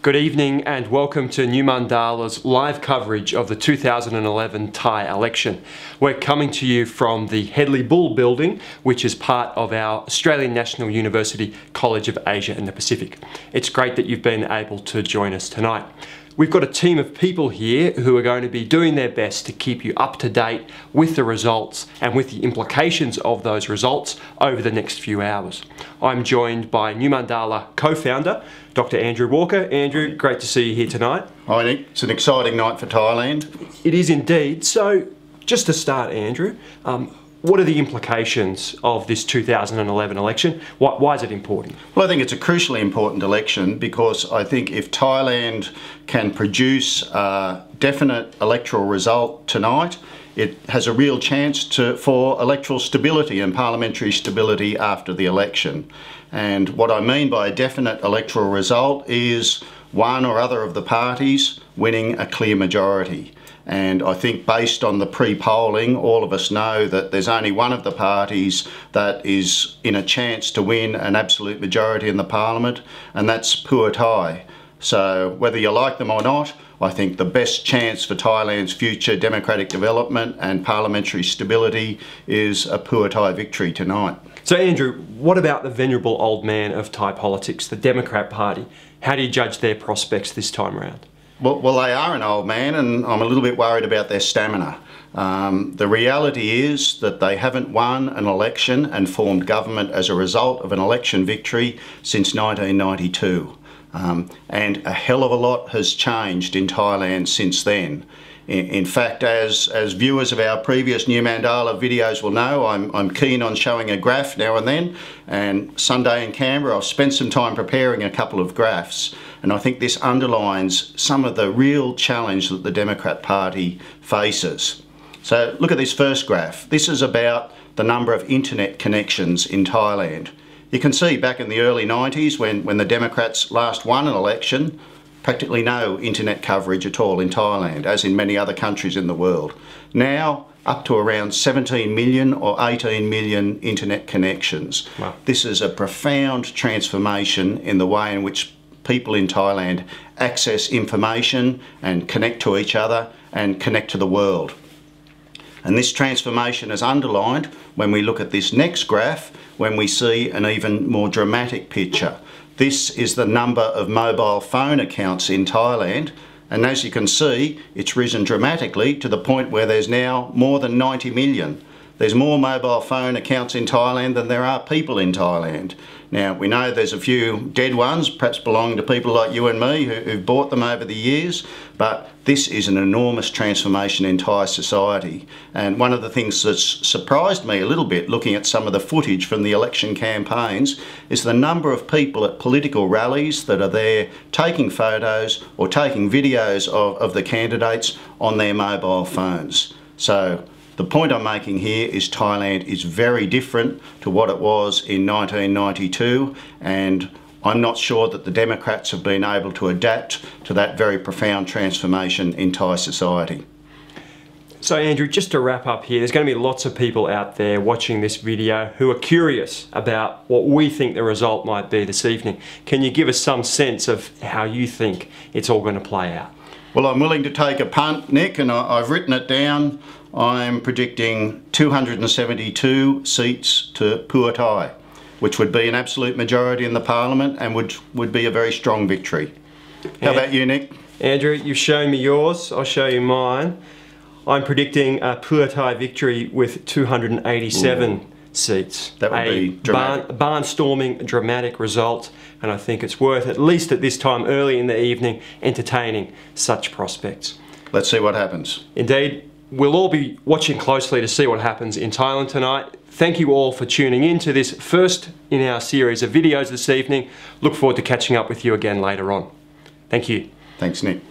Good evening and welcome to New Mandala's live coverage of the 2011 Thai election. We're coming to you from the Hedley Bull building, which is part of our Australian National University College of Asia and the Pacific. It's great that you've been able to join us tonight. We've got a team of people here who are going to be doing their best to keep you up to date with the results and with the implications of those results over the next few hours. I'm joined by New Mandala co-founder, Dr. Andrew Walker. Andrew, great to see you here tonight. Hi Nick, it's an exciting night for Thailand. It is indeed. So, just to start, Andrew, what are the implications of this 2011 election? Why is it important? Well, I think it's a crucially important election because I think if Thailand can produce a definite electoral result tonight, it has a real chance for electoral stability and parliamentary stability after the election. And what I mean by a definite electoral result is one or other of the parties winning a clear majority. And I think based on the pre-polling, all of us know that there's only one of the parties that is in a chance to win an absolute majority in the parliament, and that's Pheu Thai. So whether you like them or not, I think the best chance for Thailand's future democratic development and parliamentary stability is a Pheu Thai victory tonight. So Andrew, what about the venerable old man of Thai politics, the Democrat Party? How do you judge their prospects this time around? Well, they are an old man, and I'm a little bit worried about their stamina. The reality is that they haven't won an election and formed government as a result of an election victory since 1992. And a hell of a lot has changed in Thailand since then. In fact, as viewers of our previous New Mandala videos will know, I'm keen on showing a graph now and then, and Sunday in Canberra I've spent some time preparing a couple of graphs, and I think this underlines some of the real challenge that the Democrat Party faces. So look at this first graph. This is about the number of internet connections in Thailand. You can see back in the early 90s when the Democrats last won an election, practically no internet coverage at all in Thailand, as in many other countries in the world. Now, up to around 17 million or 18 million internet connections. Wow. This is a profound transformation in the way in which people in Thailand access information and connect to each other and connect to the world. And this transformation is underlined when we look at this next graph, when we see an even more dramatic picture. This is the number of mobile phone accounts in Thailand, and as you can see, it's risen dramatically to the point where there's now more than 90 million. There's more mobile phone accounts in Thailand than there are people in Thailand. Now, we know there's a few dead ones, perhaps belonging to people like you and me who've bought them over the years, but this is an enormous transformation in Thai society. And one of the things that's surprised me a little bit, looking at some of the footage from the election campaigns, is the number of people at political rallies that are there taking photos or taking videos of the candidates on their mobile phones. So the point I'm making here is Thailand is very different to what it was in 1992, and I'm not sure that the Democrats have been able to adapt to that very profound transformation in Thai society. So Andrew, just to wrap up here, there's going to be lots of people out there watching this video who are curious about what we think the result might be this evening. Can you give us some sense of how you think it's all going to play out? Well, I'm willing to take a punt, Nick, and I've written it down. I'm predicting 272 seats to Pheu Thai, which would be an absolute majority in the parliament and would be a very strong victory. How about you, Nick? Andrew, you've shown me yours, I'll show you mine. I'm predicting a Pheu Thai victory with 287 seats. That would be dramatic. Barnstorming, dramatic result, and I think it's worth, at least at this time early in the evening, entertaining such prospects. Let's see what happens. Indeed. We'll all be watching closely to see what happens in Thailand tonight. Thank you all for tuning in to this first in our series of videos this evening. Look forward to catching up with you again later on. Thank you. Thanks, Nick.